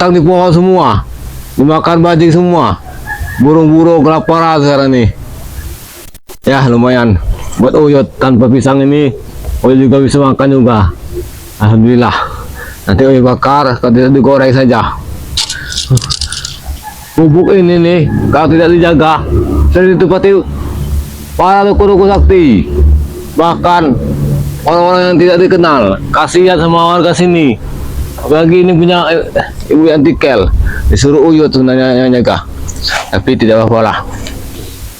Tang di pohon semua, dimakan bajing semua, burung-burung kelaparan sekarang nih. Ya lumayan buat Uyut, tanpa pisang ini Uyut juga bisa makan juga. Alhamdulillah. Nanti Uyut bakar, kalau tidak digoreng saja. Bubuk ini nih kalau tidak dijaga sering ditupati para dukun-dukun sakti, bahkan orang-orang yang tidak dikenal. Kasihan sama warga sini, apalagi ini punya ibu antikel, disuruh Uyut tuh nanya jaga, tapi tidak apa-apa lah,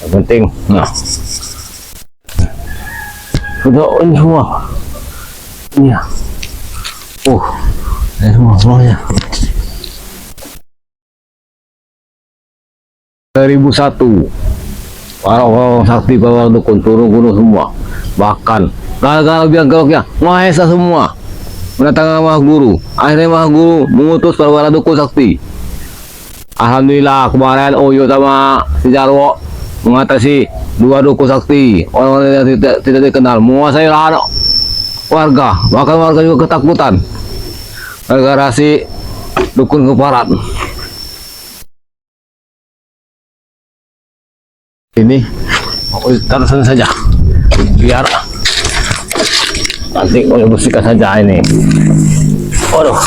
yang penting nah sudah ini semua iya. Ini semua semuanya 1001 orang-orang sakti, para dukun turun gunung semua, bahkan gara-gara biang keroknya Mahesa semua mendatangkan Maha Guru. Akhirnya Maha Guru mengutus para dukun sakti. Alhamdulillah kemarin Uyut sama si Jarwo mengatasi 2 dukun sakti, orang-orang yang tidak dikenal, menguasai lahan warga, bahkan warga juga ketakutan gara-gara si dukun keparat. Ini taruh saja biar nanti oleh bersihkan saja ini. Waduh,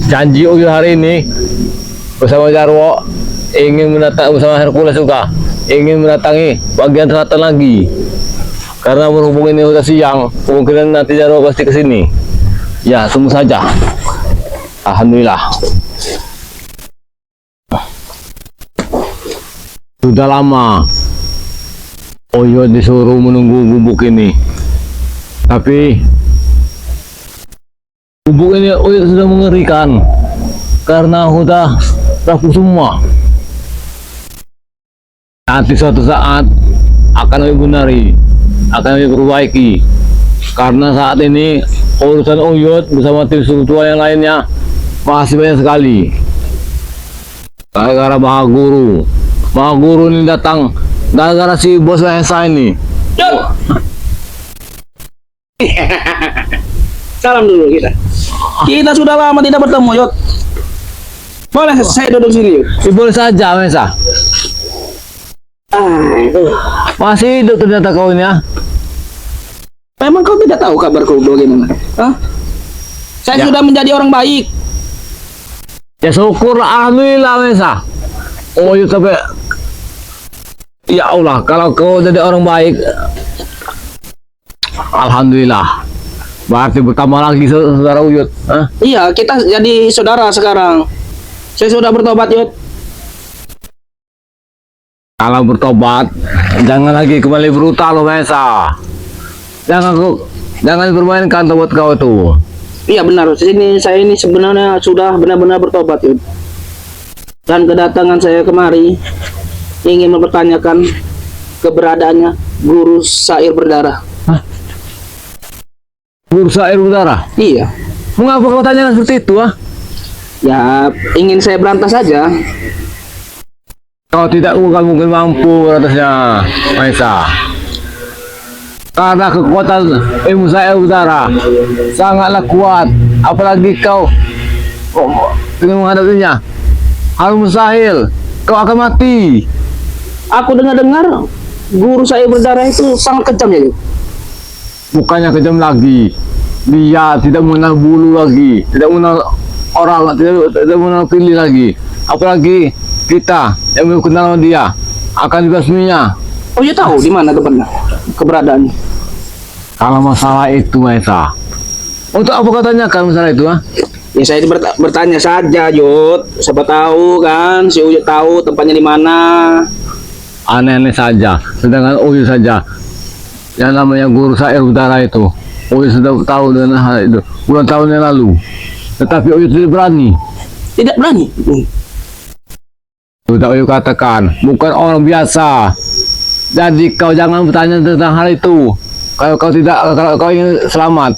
janji Uyut hari ini bersama Jarwo ingin mendatang bersama Hercules juga ingin mendatangi bagian selatan lagi, karena berhubung ini sudah siang, kemungkinan nanti Jarwo pasti ke sini. Ya tunggu saja. Alhamdulillah. Sudah lama Uyut disuruh menunggu bubuk ini, tapi bubuk ini Uyut sudah mengerikan karena sudah rapuh semua. Nanti suatu saat akan Uyut benari, akan Uyut perbaiki, karena saat ini urusan Uyut bersama tim spiritual yang lainnya masih banyak sekali. Gara-gara Maha Guru ini datang gara-gara si bos Mahesa ini. Salam dulu kita. Kita sudah lama tidak bertemu, Yot. Boleh saya duduk sini, Yot? Boleh saja, Mahesa. Masih hidup ternyata kau ini ya. Memang kau tidak tahu kabarku bagaimana? Hah? Saya sudah menjadi orang baik. Ya syukur, alhamdulillah Mahesa. Uyut sampai ya Allah, kalau kau jadi orang baik, alhamdulillah. Berarti bertambah lagi saudara Uyut. Iya, kita jadi saudara sekarang. Saya sudah bertobat, Yut. Kalau bertobat, jangan lagi kembali brutal loh Mahesa. Jangan dipermainkan tobat kau itu. Iya benar. Saya ini sebenarnya sudah benar-benar bertobat, Yut. Dan kedatangan saya kemari ingin mempertanyakan keberadaannya Guru Sair Berdarah. Hah? Guru Sair Berdarah? Iya. Mengapa kau tanyakan seperti itu, Ya, ingin saya berantas saja. Kau tidak mungkin mampu atasnya, Mahesa. Karena kekuatan ilmu Sair Berdarah sangatlah kuat. Apalagi kau dengan menghadapinya, hal mustahil, kau akan mati. Aku dengar-dengar Guru Sair Berdarah itu sangat kejam, ya, Yut. Bukannya kejam lagi, dia tidak mengenal bulu lagi, tidak mengenal orang, tidak mengenal pilih lagi. Apalagi kita yang mengenal dia akan dibasminya. Oh, ya tahu di mana tempatnya, keberadaannya. Kalau masalah itu Mahesa, untuk apa katanya kan masalah itu Ya saya bertanya saja, Yut. Siapa tahu kan si Uyut tahu tempatnya di mana. Aneh-aneh saja, sedangkan Uyut saja yang namanya Guru Sair Berdarah itu, Uyut sudah tahu dengan hal itu bulan tahun yang lalu, tetapi Uyut tidak berani. Tidak berani? Sudah Uyut katakan, bukan orang biasa. Jadi kau jangan bertanya tentang hal itu. Kalau kau ingin selamat.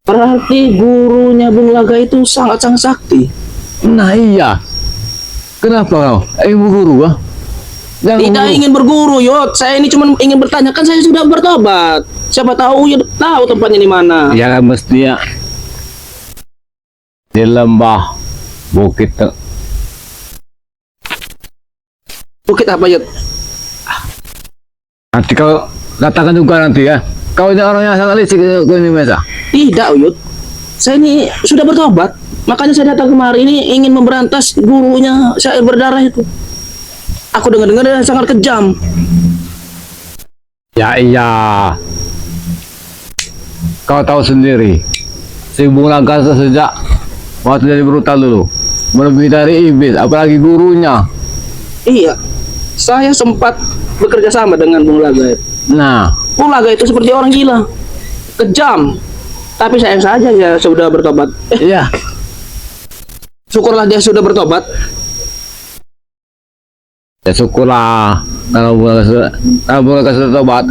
Berarti gurunya Bung Laga itu sangat-sangat sakti. Nah iya. Kenapa kau? Ibu guru Jangan Tidak guru. ingin berguru, Yot. Saya ini cuma ingin bertanya, kan saya sudah bertobat. Siapa tahu Yot tahu tempatnya di mana. Ya kan mestinya di lembah bukit. Bukit apa, Yot? Nanti kau katakan juga nanti ya. Kau ini orang yang sangat licik ke ini Mesa. Tidak, Yot. Saya ini sudah bertobat. Makanya saya datang kemari ini ingin memberantas gurunya syair berdarah itu. Aku dengar-dengar dia sangat kejam. Ya iya. Kau tahu sendiri. Si Bulaga sejak waktu jadi brutal dulu melebihi dari iblis, apalagi gurunya. Iya. Saya sempat bekerja sama dengan Bung Laga. Nah, Bung Laga itu seperti orang gila. Kejam. Tapi sayang saja ya sudah bertobat. iya. Syukurlah dia sudah bertobat. Ya syukurlah kalau Bulaga sudah tobat.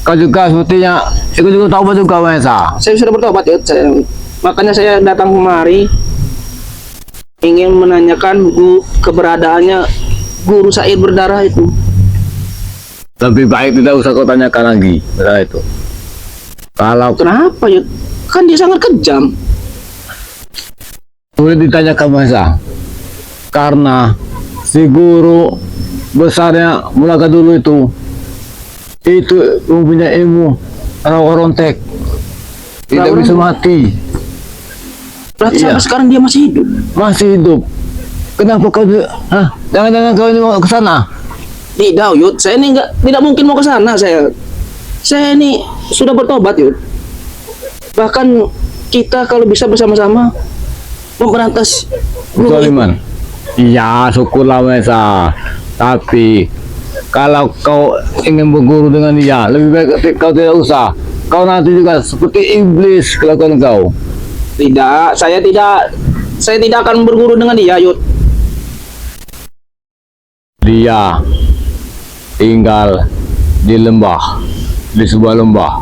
Kau juga sepertinya ikut juga tobat juga Mesa. Saya sudah bertobat ya. Makanya saya datang kemari ingin menanyakan keberadaannya guru syair berdarah itu. Lebih baik tidak usah kau tanyakan lagi masalah itu. Kalau Kenapa ya? Kan dia sangat kejam. boleh ditanyakan Mesa, karena si guru besarnya Bulaga dulu itu mempunyai ilmu rontek, tidak Rawa bisa rontek? mati, Berarti Iya. sampai sekarang dia masih hidup. masih hidup. Kenapa kau jangan-jangan kau ini mau ke sana? Tidak, Yud. Saya ini tidak mungkin mau ke sana. Saya ini sudah bertobat, Yud. Bahkan kita kalau bisa bersama-sama memberantas guru itu. Sulaiman. Iya, syukurlah Mesa. Tapi kalau kau ingin berguru dengan dia, lebih baik kau tidak usah. Kau nanti juga seperti iblis kelakuan kau. Tidak, saya tidak akan berguru dengan dia, Yud. Dia tinggal di lembah, di sebuah lembah.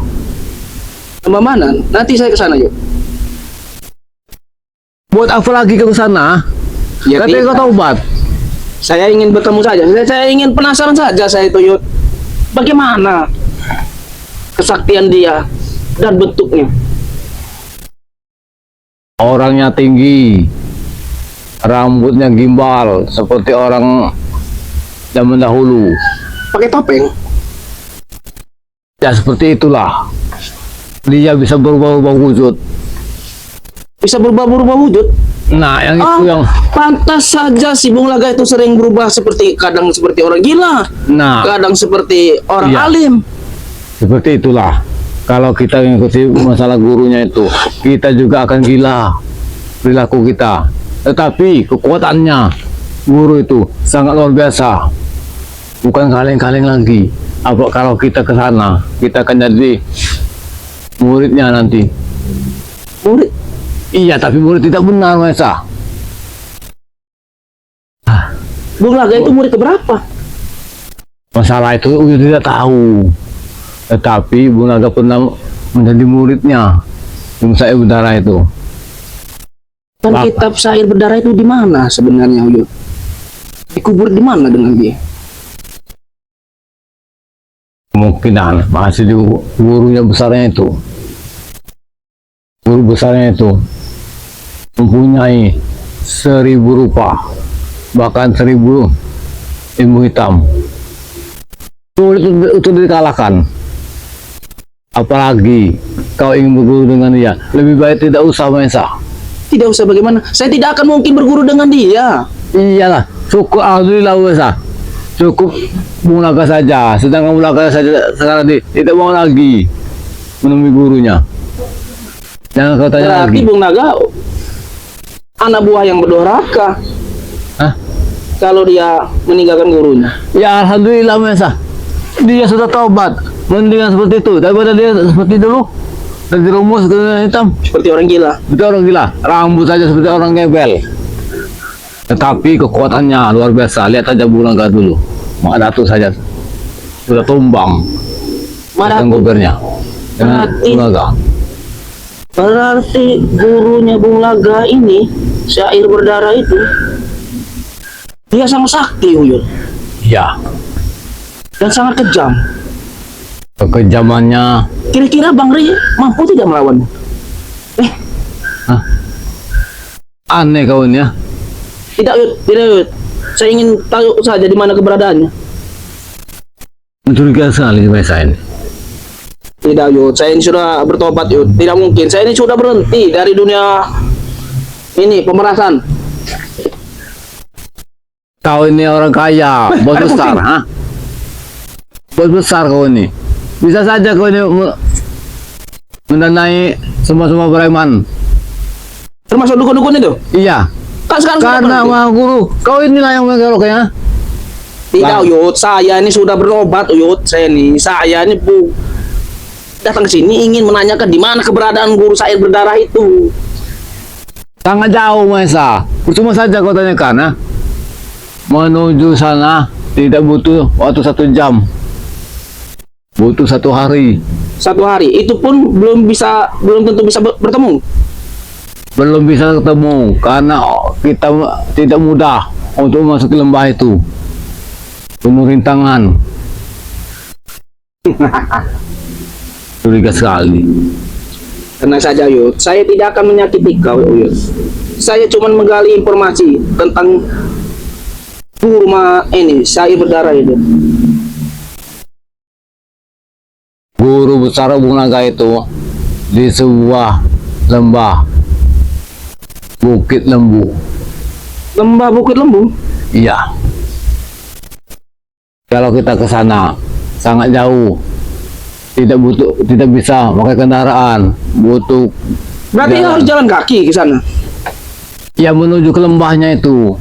Lembah mana? Nanti saya ke sana, Yud. Buat apa lagi kau ke sana? Ya, Katanya kau tidak. taubat. Saya ingin bertemu saja. Saya ingin penasaran saja saya itu, Yud. Bagaimana kesaktian dia dan bentuknya? Orangnya tinggi, rambutnya gimbal seperti orang zaman dahulu. Pakai topeng? Ya seperti itulah. Dia bisa berubah-ubah wujud. Bisa berubah-ubah wujud? Nah, yang itu yang Pantas saja si Bung Laga itu sering berubah kadang seperti orang gila, nah, kadang seperti orang Iya. alim. seperti itulah. Kalau kita mengikuti masalah gurunya itu, kita juga akan gila perilaku kita. Tetapi kekuatannya guru itu sangat luar biasa. Bukan kaleng-kaleng lagi. Apa kalau kita ke sana, kita akan jadi muridnya nanti. Murid. Iya, tapi murid tidak benar, Mesa. Bung Laga itu murid keberapa? Masalah itu Uyu tidak tahu. Tetapi Bung Laga pernah menjadi muridnya. Bung Syair Berdarah itu. Kan Bapak. kitab syair berdarah itu di mana sebenarnya, Yud? Dikubur di mana dengan dia? Kemungkinan masih di gurunya besarnya itu. Guru besarnya itu mempunyai 1000 rupa, bahkan 1000 ilmu hitam. Sulit untuk dikalahkan. Apalagi kau ingin berguru dengan dia, lebih baik tidak usah Mesa. Tidak usah bagaimana. Saya tidak akan mungkin berguru dengan dia. Iyalah, cukup alhamdulillah Mesa. Cukup Bung Laga saja. Sedangkan Bung Laga saja sekarang tidak mau lagi menemui gurunya. Jangan kau tanya Berarti lagi. Bung Naga anak buah yang berdoraka. Hah? Kalau dia meninggalkan gurunya. Ya alhamdulillah Mesa. Dia sudah taubat. Mendingan seperti itu daripada dia seperti dulu. Dan dirumus ke hitam. Seperti orang gila. Seperti orang gila. Rambut saja seperti orang gebel. Tetapi kekuatannya luar biasa. Lihat saja Bung Laga dulu. Mak Datu saja sudah tumbang. Mak Dengan Datu. gobernya. Dengan Berarti- Bung Laga. Berarti gurunya Bung Laga ini, syair berdarah itu, dia sangat sakti, Uyun. Ya. dan sangat kejam. Kekejamannya Kira-kira Bang Ri mampu tidak melawannya? aneh kawan ya. Tidak Yud, tidak Yud. Saya ingin tahu saja di mana keberadaannya. Mencurigakan sekali saya ini. Tidak Yud, saya ini sudah bertobat Yud. Tidak mungkin, saya ini sudah berhenti dari dunia ini pemerasan. Kau ini orang kaya, bos ada besar, kucing. ha? Bos besar kau ini. Bisa saja kau ini mendanai semua preman. Termasuk dukun-dukun itu? Iya, Kan sekarang sudah karena berhenti. Maha Guru, kau inilah yang mengeroknya. Tidak Yud, saya ini sudah berobat Yud. Saya ini datang ke sini ingin menanyakan di mana keberadaan guru saya berdarah itu. Sangat jauh, Maesa. Percuma saja kau tanyakan, ha? Menuju sana tidak butuh waktu 1 jam. Butuh 1 hari. 1 hari, itu pun belum tentu bisa bertemu. Belum bisa ketemu karena kita tidak mudah untuk masuk ke lembah itu. Penuh rintangan. Curiga sekali. Tenang saja Yud, saya tidak akan menyakiti kau Yud. Saya cuma menggali informasi tentang ini, saya berdarah itu. Guru besar Bung Naga itu di sebuah lembah Bukit Lembu. Lembah Bukit Lembu? Iya. Kalau kita ke sana sangat jauh. Tidak bisa pakai kendaraan. Butuh Berarti jalan. harus jalan kaki ke sana. Ya menuju ke lembahnya itu.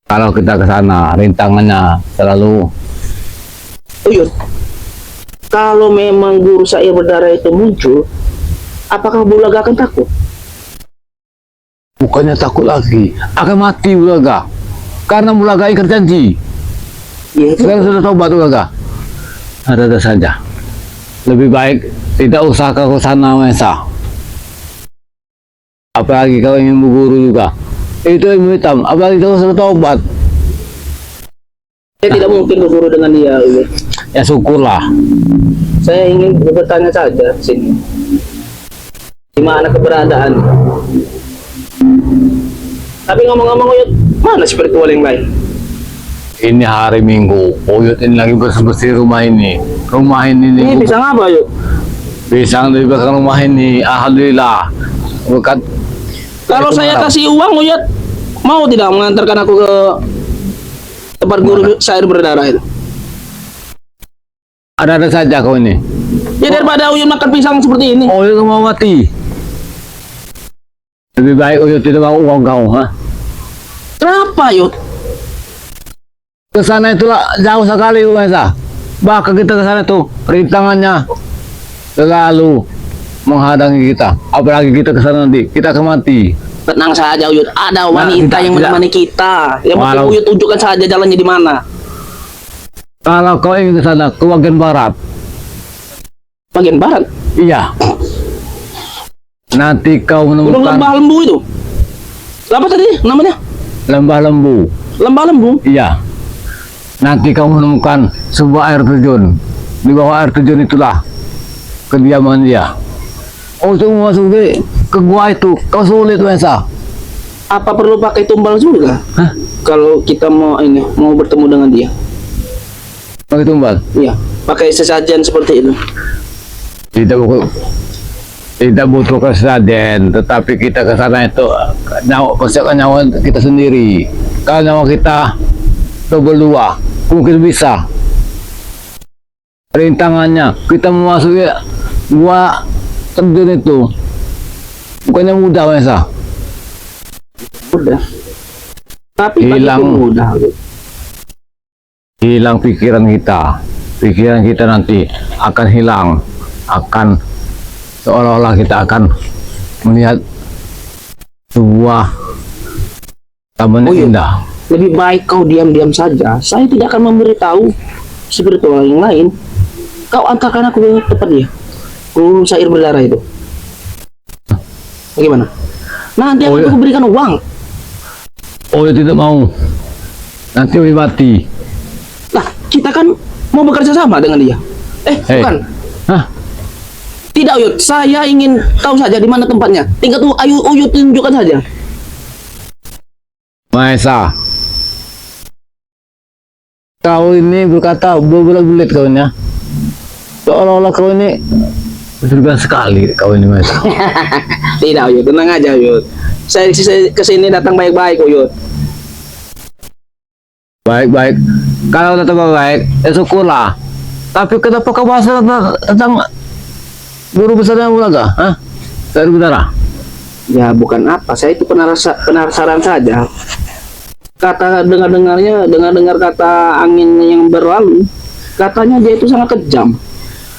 Kalau kita ke sana, rintangannya selalu. Oh Yud, kalau memang guru saya berdarah itu muncul, apakah Bulaga akan takut? Bukannya takut lagi, akan mati Bulaga. Karena Bulaga ingkar janji. Ya, itu. Sekarang sudah tobat Bulaga. Ada saja. Lebih baik tidak usah ke sana, Mesa. Apalagi kalau ingin berguru juga. Itu ilmu hitam, apalagi kalau sudah tobat. Saya tidak mungkin berguru dengan dia. Yud. Ya syukurlah. Saya ingin bertanya saja sini. Di mana keberadaan? Tapi ngomong-ngomong Yud, mana spiritual yang lain? Ini hari Minggu, Uyut ini lagi bersih-bersih rumah ini. Rumah ini Ini bisa ngapa Yud? pisang dari belakang rumah ini. Alhamdulillah. Berkat Kalau saya kasih uang Yud, mau tidak mengantarkan aku ke tempat guru saya berdarah itu? ada saja kau ini. Ya daripada Uyut makan pisang seperti ini. Uyut mau mati. Lebih baik Uyut tidak mau uang kau, ha? Kenapa Yud? Ke sana itulah jauh sekali, Mesa. Bahkan kita ke sana tuh rintangannya selalu menghadangi kita. Apalagi kita ke sana nanti, kita akan mati. Tenang saja Uyut, ada wanita yang tidak. menemani kita. Yang penting Walau- Uyut tunjukkan saja jalannya di mana. Kalau kau ingin ke sana, ke bagian barat, Bagian barat. iya. Nanti kau Gunung menemukan Lembah Lembu itu. Apa tadi namanya? lembah lembu. Lembah Lembu. Iya. Nanti kau menemukan sebuah air terjun. Di bawah air terjun itulah kediaman dia. Oh, itu masuk ke gua itu, kau sulit, Mesa. Apa perlu pakai tumbal juga? Hah? Kalau kita mau bertemu dengan dia. Pakai tumbal? Iya, pakai sesajen seperti itu. Tidak butuh kesaden, tetapi kita ke sana itu nyawa, persiapkan nyawa kita sendiri. Kalau nyawa kita berdua, mungkin bisa. Rintangannya, kita memasuki gua terjun itu, bukannya mudah, Mesa. Udah. Tapi Hilang. bagiku mudah. Hilang pikiran kita nanti akan hilang, akan seolah-olah kita akan melihat sebuah taman Oh, iya. yang indah. Lebih baik kau diam-diam saja. Saya tidak akan memberitahu spiritual yang lain. Kau antarkan aku ke tempat dia. Guru syair berdarah itu. Bagaimana? Nanti Oh, aku iya. berikan uang. Oh, ya tidak mau, nanti lebih mati. kita kan mau bekerja sama dengan dia. Hei. Bukan. Hah? Tidak Uyut, saya ingin tahu saja di mana tempatnya. Tinggal tuh ayo Uyut tunjukkan saja. Mahesa, kau ini berkata berbelit-belit kau ini ya. Seolah-olah kau ini berlebihan sekali kau ini Mahesa. Tidak Uyut, tenang aja Uyut. Saya kesini datang baik-baik Uyut. Baik-baik. Kalau datang baik, ya syukurlah. Tapi kenapa kau bahas tentang guru besarnya Bulaga? Hah? Dari Utara? Ya bukan apa, saya itu penasaran saja. Kata dengar kata angin yang berlalu, katanya dia itu sangat kejam.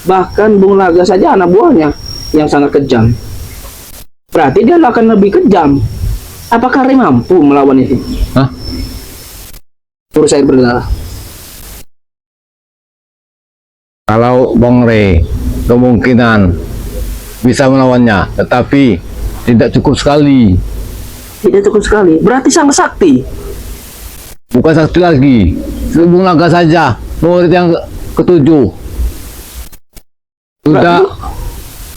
Bahkan Bung Laga saja anak buahnya yang sangat kejam. Berarti dia akan lebih kejam. Apakah Ray mampu melawan itu? Hah? Terus saya berdarah. Kalau Bang Ray kemungkinan bisa melawannya, tetapi tidak cukup sekali. Tidak cukup sekali. Berarti sangat sakti. Bukan sakti lagi, Bung Laga saja, murid yang ketujuh. Sudah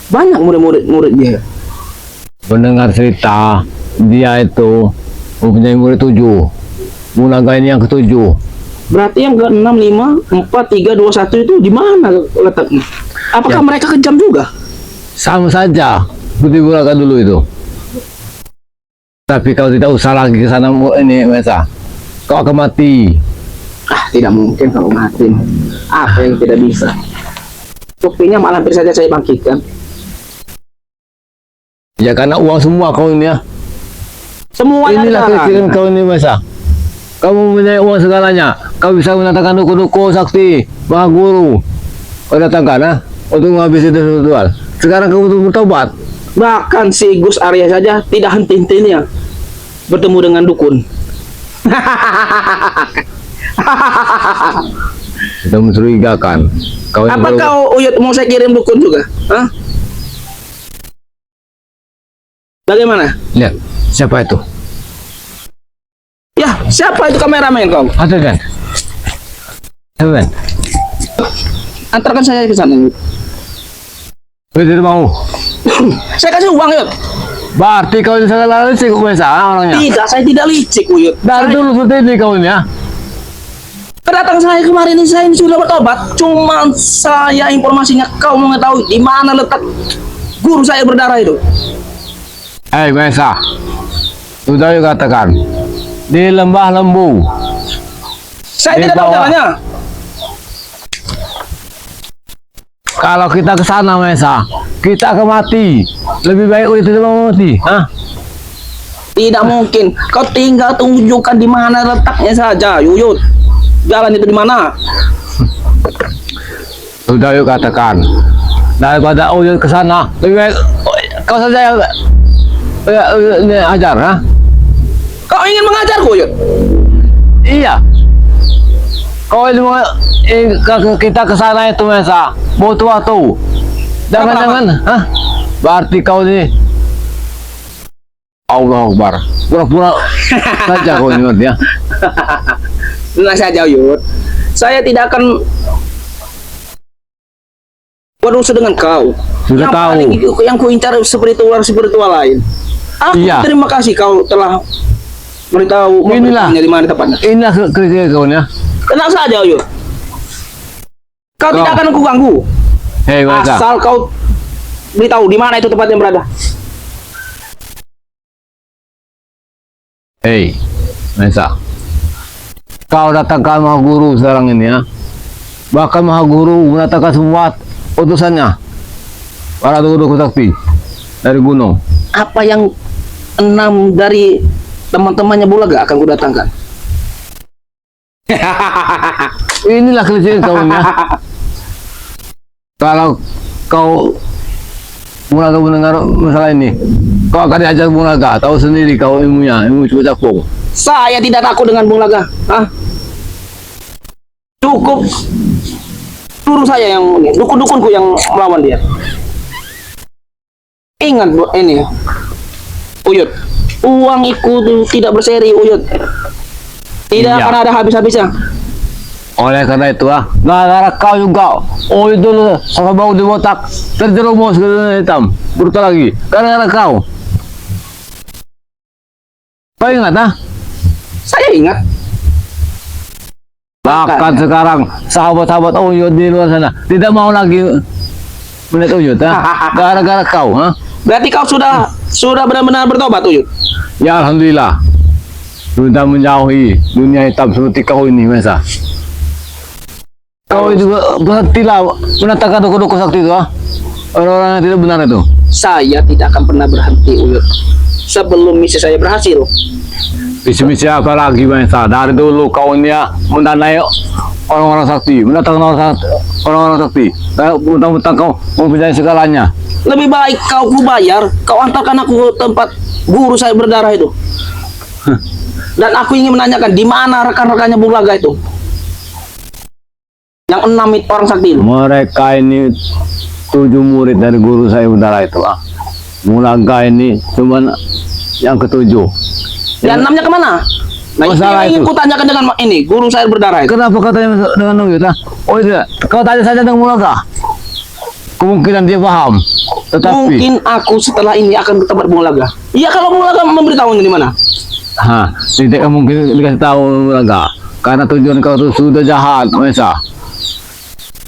Banyak murid-murid dia. mendengar cerita dia itu mempunyai murid 7. Bung Laga ini yang ketujuh. Berarti yang ke 6, 5, 4, 3, 2, 1 itu di mana letaknya? Apakah Ya. mereka kejam juga? Sama saja seperti Bung Laga dulu itu. Tapi kau tidak usah lagi ke sana ini Mesa. Kau akan mati. Tidak mungkin kalau mati. Apa yang tidak bisa? Buktinya malah hampir saja saya bangkitkan. Ya karena uang semua kau ini ya. Semuanya Inilah ada. kecil kau ini Mesa. Kamu mempunyai uang segalanya. Kau bisa mendatangkan duku-duku sakti, maha guru. Kau datangkan ha? Untuk menghabisi dosa ritual. Sekarang kamu untuk bertobat. Bahkan si Gus Arya saja tidak henti-hentinya bertemu dengan dukun. Sudah mencurigakan. Kau yang Apa baru- kau Uyut mau saya kirim dukun juga? Hah? Bagaimana? Lihat, siapa itu? Ya, siapa itu kameramen kau? Ada kan? Ada kan? Antarkan saya ke sana. Yud. Kau tidak mau. Saya kasih uang, Yud. Berarti kau ini sangat lalu sih Mesa orangnya. Tidak, saya tidak licik, Uyut. Dari dulu seperti ini kau ini ya. Kedatangan saya kemarin ini saya ini sudah bertobat. Cuma saya informasinya kau mengetahui di mana letak guru saya berdarah itu. Hei Mesa, sudah yuk katakan di lembah lembu. Saya Di tidak tahu bawah. jalannya. Kalau kita ke sana Mesa, kita akan mati. Lebih baik kita tidak mau mati. Hah? Tidak mungkin. Kau tinggal tunjukkan di mana letaknya saja, Yuyut. Jalan itu di mana? Sudah yuk katakan. Daripada Uyut ke sana, lebih baik kau saja yang ini ajar, ha? Kau ingin mengajarku, Yuyut? Iya. Kau ini mau kita ke sana itu Mesa, butuh waktu. Jangan-jangan, hah? Berarti kau ini Allah Akbar. Pura-pura saja kau ini ya. Tenang saja, Yuyut. Saya tidak akan berurusan dengan kau. Sudah tahu. Yang ku incar spiritual lain. Aku Iya. terima kasih kau telah beritahu Inilah. memberitahunya di mana tepatnya. Inilah kerja kau ya. Tenang saja, Yuyut. Kau Kau. tidak akan aku ganggu. Hei Mesa. Asal kau beritahu di mana itu tempatnya berada. Hei Mesa. Kau datangkan Maha Guru sekarang ini ya. Bahkan Maha Guru mendatangkan semua utusannya. Para guru sakti dari gunung. Apa yang 6 dari teman-temannya Bulaga akan ku datangkan. Inilah kelicikan kau ini ya. Kalau kau Bulaga mendengar masalah ini, kau akan diajar Bulaga. Tahu sendiri kau ilmunya, ilmu cukup capung. Saya tidak takut dengan Bulaga. Hah? Cukup guru saya yang dukun-dukunku yang melawan dia. Ingat ini, Uyut. Uang itu tidak berseri, Uyut. Tidak Iya. akan ada habis-habisnya. Oleh karena itu gara-gara kau juga, oh itu loh, sama bau di botak, terjerumus ke dunia hitam, brutal lagi, gara-gara kau. Kau ingat Saya ingat. Bahkan sekarang sahabat-sahabat Uyut di luar sana tidak mau lagi melihat Uyut, gara-gara kau, Berarti kau sudah benar-benar bertobat, Uyut. Ya alhamdulillah, sudah menjauhi dunia hitam seperti kau ini, Mesa. Kau itu berhentilah menatakan dukun-dukun sakti itu, orang-orang yang tidak benar itu. Saya tidak akan pernah berhenti, Uyut, sebelum misi saya berhasil. Misi apa lagi, Mesa? Dari dulu kau ini mendanai orang-orang sakti, mendatangkan orang-orang sakti. Mentang-mentang kau mempunyai segalanya. Lebih baik kau bayar, kau antarkan aku ke tempat guru saya berdarah itu. Dan aku ingin menanyakan di mana rekan-rekannya Bulaga itu. Yang 6 orang sakti itu. Mereka ini 7 murid dari guru saya berdarah itu. Bulaga ini cuma yang ke-7. Dan 6-nya kemana? Nah, Masalah itu yang ingin itu. ku tanyakan dengan ini, guru saya berdarah itu. Kenapa katanya dengan Uyut? Oh tidak, kau tanya saja dengan Bulaga. Kemungkinan dia paham. Tetapi Mungkin aku setelah ini akan ke tempat Bulaga. Iya, kalau Bulaga memberitahunya di mana? tidak mungkin dikasih tahu Bulaga. Karena tujuan kau itu sudah jahat, Mesa.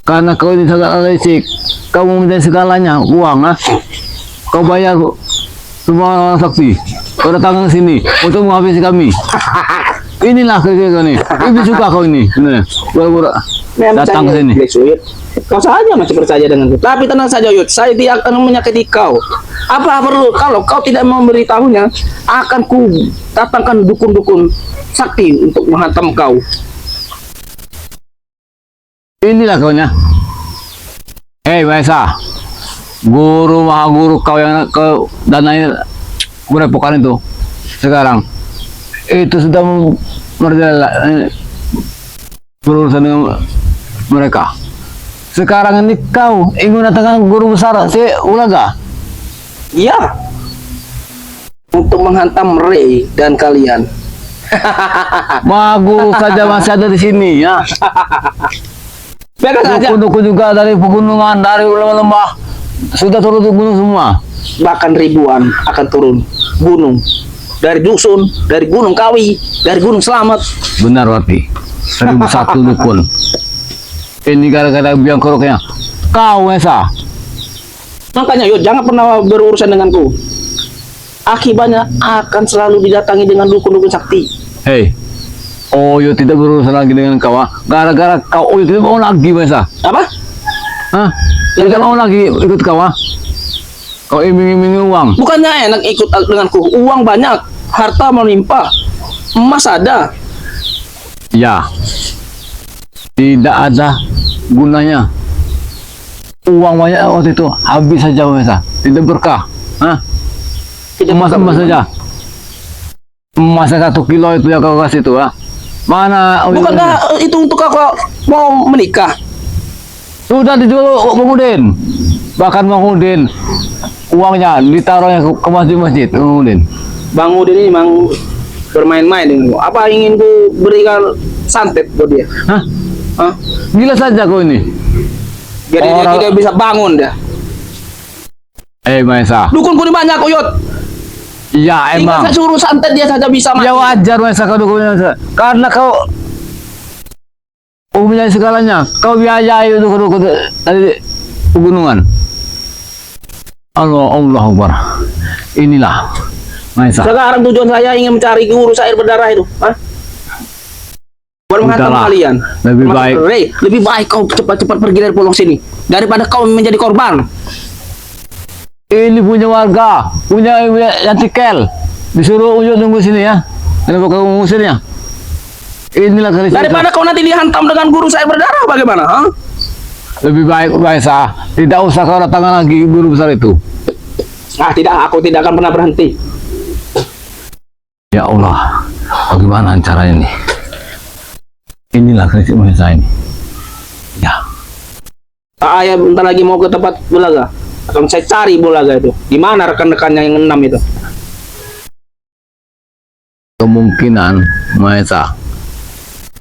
Karena kau ini sangat licik. Kau meminta segalanya, uang, Kau bayar semua orang sakti. Kau datang ke sini untuk menghabisi kami. Inilah kerja kau ini. Lebih suka kau ini, sebenarnya. Pura-pura datang ke sini. Kau saja masih percaya denganku. Tapi tenang saja, Uyut. Saya tidak akan menyakiti kau. Apa perlu? Kalau kau tidak memberitahunya, akan ku datangkan dukun-dukun sakti untuk menghantam kau. Inilah kaunya. Hei Maesa, guru maha guru kau yang ke danai merepokan itu sekarang itu sudah berurusan dengan mereka. Sekarang ini kau ingin datangkan guru besar si Bulaga. Iya. Untuk menghantam Rey dan kalian. Maha guru saja masih ada di sini ya. Biarkan saja. Dukun-dukun juga dari pegunungan, dari lembah-lembah sudah turun ke gunung semua. Bahkan ribuan akan turun gunung. Dari dusun, dari gunung Kawi, dari gunung Selamat. Benar berarti 1001 dukun. Ini gara-gara biang keroknya kau, Mesa. Makanya, Yud, jangan pernah berurusan denganku. Akibatnya akan selalu didatangi dengan dukun-dukun sakti. Hei, Uyut tidak berurusan lagi dengan kau. Gara-gara kau Uyut tidak mau lagi, Mesa. Apa? Tidak mau lagi ikut kau. Kau iming-iming uang. Bukannya enak ikut denganku. Uang banyak, harta melimpah, emas ada. Ya, tidak ada gunanya. Uang banyak waktu itu habis saja, Mesa. Tidak berkah. Emas saja. Emas 1 kilo itu yang kau kasih itu, Mana? Bukankah itu untuk aku mau menikah? Sudah dijual Bang Udin. Bahkan Bang Udin uangnya ditaruhnya ke masjid-masjid, Bang Udin. Bang Udin ini memang bermain-main denganku. Apa ingin ku berikan santet buat dia? Gila saja kau ini. Jadi dia tidak bisa bangun dah. Maesa. Dukun-dukun banyak, Uyut. Ya Tinggal emang. saya suruh santet dia saja bisa mati. Ya wajar Maesa kau dukunnya. Karena kau punya segalanya. Kau biayai dukun-dukun dari pegunungan. Allah Akbar. Inilah Maesa. Sekarang tujuan saya ingin mencari guru air berdarah itu. Buat menghantam Udahlah. kalian. Lebih baik. Rey, lebih baik kau cepat-cepat pergi dari pulau sini daripada kau menjadi korban. Ini punya warga, punya yang tikel. Disuruh Uyut nunggu sini ya. Kenapa kau mengusirnya? Inilah kali Daripada kau nanti dihantam dengan guru saya berdarah, bagaimana? lebih baik Maesa. Tidak usah kau datang lagi guru besar itu. Tidak, aku tidak akan pernah berhenti. Ya Allah, bagaimana caranya nih? Inilah krisis Maesa ini. Ya. Ayah bentar lagi mau ke tempat Bulaga. Akan saya cari Bulaga itu. Di mana rekan-rekannya yang 6 itu? Kemungkinan Maesa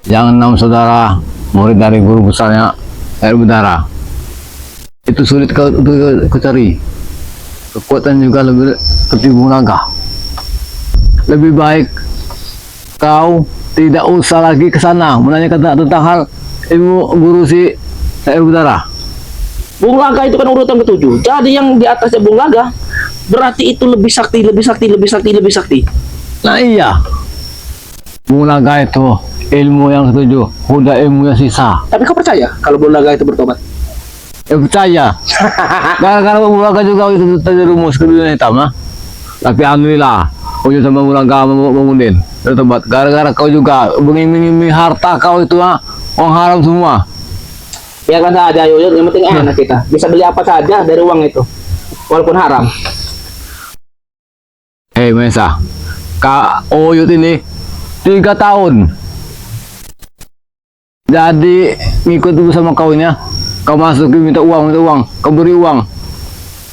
yang 6 saudara murid dari guru besarnya air udara. Itu sulit kau cari. Kekuatan juga lebih ketimbang naga. Lebih baik kau tidak usah lagi ke sana menanyakan tentang hal ilmu guru si air udara. Bung Laga itu kan urutan ketujuh. Jadi yang di atasnya Bung Laga berarti itu lebih sakti, lebih sakti, lebih sakti, lebih sakti. Nah iya, Bulaga itu ilmu yang ketujuh, udah ilmu yang sisa. Tapi kau percaya kalau Bung Laga itu bertobat? Ya percaya. Gara-gara Bulaga juga itu tadi rumus ke dunia hitam, ah. Tapi alhamdulillah, Ujo sama Bulaga mengundin bertobat. Gara-gara kau juga mengiming-iming harta kau itu, ah, orang haram semua. Ya kan saja, Yuyun. Yang penting enak kita bisa beli apa saja dari uang itu, walaupun haram. Hei Mesa, Kak Oyut ini 3 tahun. Jadi ngikut sama kau ini, ya. Kau masuk minta uang, kau beri uang.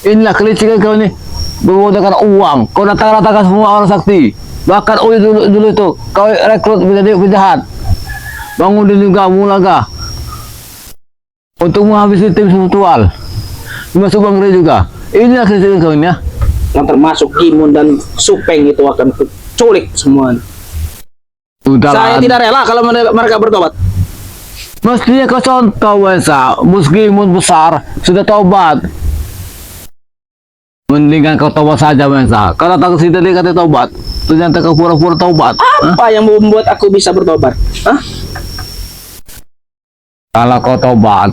Inilah kelicikan kau ini, menggunakan uang. Kau datang-datangkan semua orang sakti. Bahkan Oyut dulu itu, kau rekrut menjadi penjahat. Bangun juga Bulaga untuk menghabisi tim spiritual. Masuk Bang Ray juga. Inilah kelicikan kau ini, ya. Yang termasuk Gimun dan Supeng itu akan culik semua. Saya tidak rela kalau mereka bertobat. Mestinya kau contoh Wensa, meskipun besar sudah tobat. Mendingan kau tobat saja Wensa. Kalau tak sini tadi kata tobat, ternyata kau pura-pura tobat. Apa yang membuat aku bisa bertobat? Hah? Kalau kau tobat,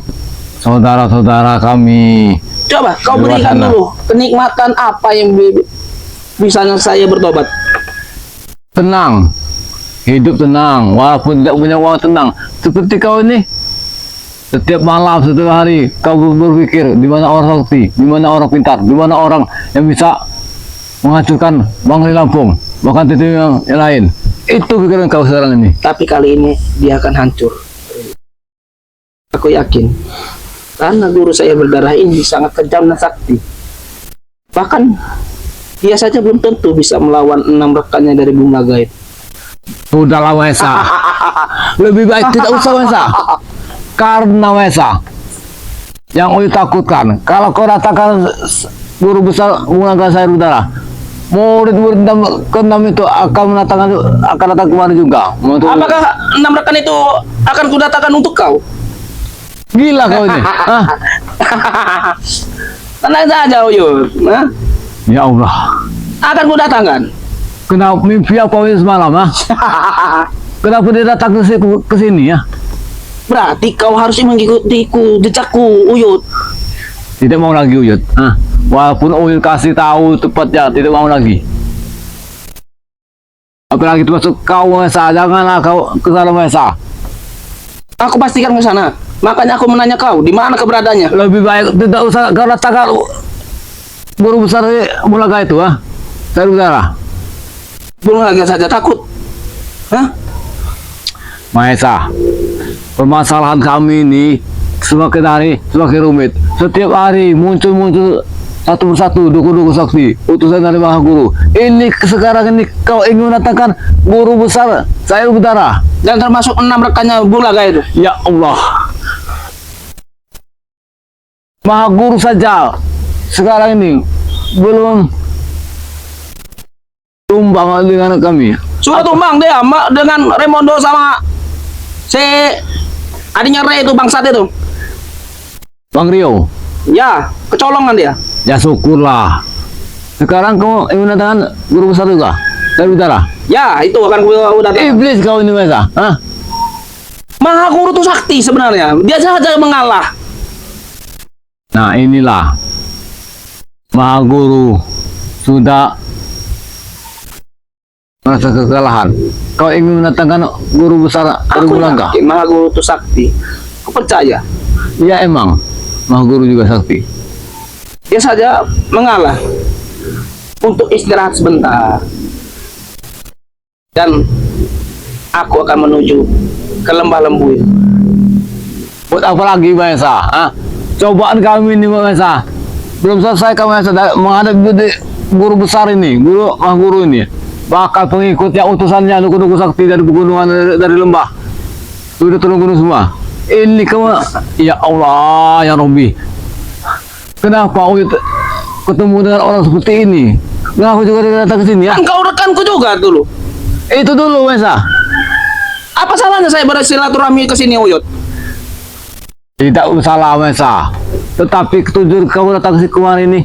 saudara-saudara kami. Coba kau Di luar berikan sana. dulu kenikmatan apa yang bisanya saya bertobat. Tenang, hidup tenang, walaupun tidak punya uang tenang. Seperti kau ini, setiap malam, setiap hari kau berpikir di mana orang sakti, di mana orang pintar, di mana orang yang bisa menghancurkan Bangli Lampung, bahkan titik yang lain. Itu pikiran kau sekarang ini. Tapi kali ini dia akan hancur. Aku yakin. Karena guru saya berdarah ini sangat kejam dan sakti. Bahkan dia saja belum tentu bisa melawan 6 rekannya dari Bung Laga itu. Sudahlah Wesa, lebih baik tidak usah Wesa. Karena Wesa, yang Uyu takutkan, kalau kau datangkan guru besar menggunakan sayur udara, murid-murid ke-6 itu akan datang kemari juga. Apakah 6 rekan itu akan kudatangkan untuk kau? Gila kau ini. Hah? Tenang saja Uyun. Hah? Ya Allah, Akan kudatangkan. kenapa mimpi apa ini semalam? Ah? Kenapa dia datang ke sini ya? Berarti kau harus mengikutiku jejakku Uyut. Tidak mau lagi Uyut. Ah? Walaupun Uyut kasih tahu tepatnya, tidak mau lagi. Apalagi termasuk kau Mesa, janganlah kau ke sana Mesa. Aku pastikan ke sana. Makanya aku menanya kau, di mana keberadaannya? Lebih baik tidak usah karena takar guru besar Bulaga itu, ah. Saya udara. Bung Laga saja takut. Hah? Maesa, permasalahan kami ini semakin hari semakin rumit. Setiap hari muncul satu persatu duku-duku sakti, utusan dari Maha Guru. Ini sekarang ini kau ingin mendatangkan guru besar saya udara. Dan termasuk 6 rekannya Bung Laga itu. Ya Allah, Maha Guru saja sekarang ini belum tumbang dengan kami. Sudah tumbang dia dengan Remondo sama si adiknya Re itu bangsat itu. Bang Rio, Ya, kecolongan dia. ya syukurlah. Sekarang kau ingin mendatangkan guru besar juga dari udara. Ya, itu akan gue udah. Iblis kau ini Mesa, hah? Maha Guru itu sakti sebenarnya. Dia saja mengalah. Nah inilah Maha Guru sudah merasa kekalahan. Kau ingin mendatangkan guru besar dari Aku Bulaga? yakin Maha Guru itu sakti. Aku percaya. Ya emang Maha Guru juga sakti. Dia saja mengalah untuk istirahat sebentar. Dan aku akan menuju ke lembah lembu itu. Buat apa lagi Mesa? Hah? Cobaan kami ini Mesa. Belum selesai kami Mesa menghadapi guru besar ini, Maha Guru ini. Bahkan pengikutnya utusannya duku-duku sakti dari pegunungan dari lembah. Sudah turun gunung semua. Ini kamu, ya Allah, ya Robbi. Kenapa Uyut ketemu dengan orang seperti ini? Kenapa juga dia datang ke sini ya? Kan kau rekanku juga dulu. Itu dulu, Wesa. Apa salahnya saya bersilaturahmi ke sini, Uyut? Tidak salah, Wesa. Tetapi tujuan kamu datang ke sini kemarin ini,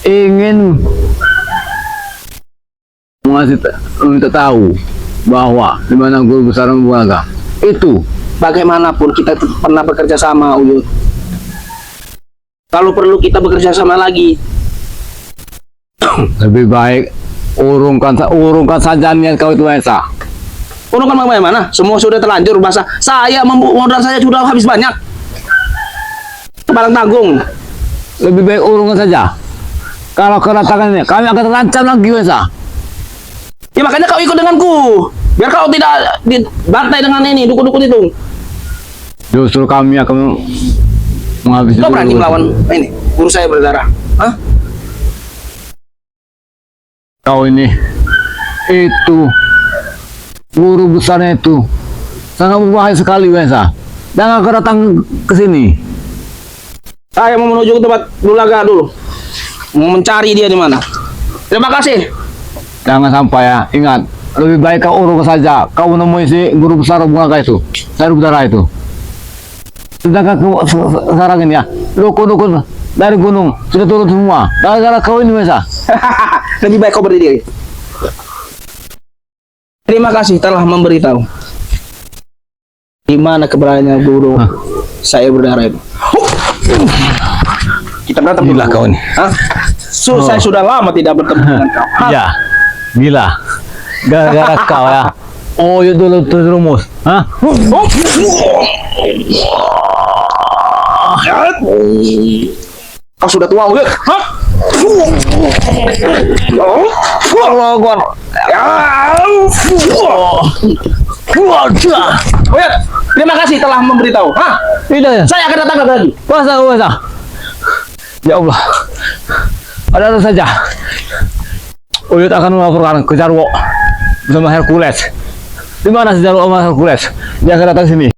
ingin minta tahu bahwa di mana guru besar Bunaga itu. Bagaimanapun kita pernah bekerja sama, Uyut. Kalau perlu kita bekerja sama lagi. Lebih baik urungkan saja niat kau itu, Wesa. Urungkan bagaimana? Semua sudah terlanjur bahasa. Modal saya sudah habis banyak. Barang tanggung. Lebih baik urungkan saja. Kalau kedatangannya kami akan terancam lagi, Wesa. Ya makanya kau ikut denganku. Biar kau tidak dibantai dengan ini dukun-dukun itu. Justru kami akan menghabisi. Kau berani melawan ini guru saya berdarah? Hah? Kau ini itu guru besarnya itu sangat berbahaya sekali, Wesa. Jangan kau datang ke sini. Saya mau menuju ke tempat Bulaga dulu. Mau mencari dia di mana. Terima kasih. Jangan sampai ya. Ingat, lebih baik kau urung saja. Kau menemui si guru besar Bunaga itu, saya berdarah itu. Sedangkan sekarang ini ya, dukun-dukun dari gunung sudah turun semua. Gara-gara kau ini, Wesa. Lebih baik kau berdiri. Terima kasih telah memberitahu. Di mana keberadaannya guru saya berdarah itu. Kita berantem Gila dulu. kau ini. Hah? Saya sudah lama tidak bertemu dengan kau. Hah? Ya, gila. Gara-gara kau ya. Oh, itu dulu terjerumus. Hah? Kau sudah tua, Uyut. Hah? Allah Akbar. Uyut, terima kasih telah memberitahu. Hah? Tidak ya. Saya akan datang lagi. Puasa. Ya Allah. Ada saja. Uyut akan melaporkan ke Jarwo bersama Hercules. Di mana si Jarwo sama Hercules? Dia akan datang sini.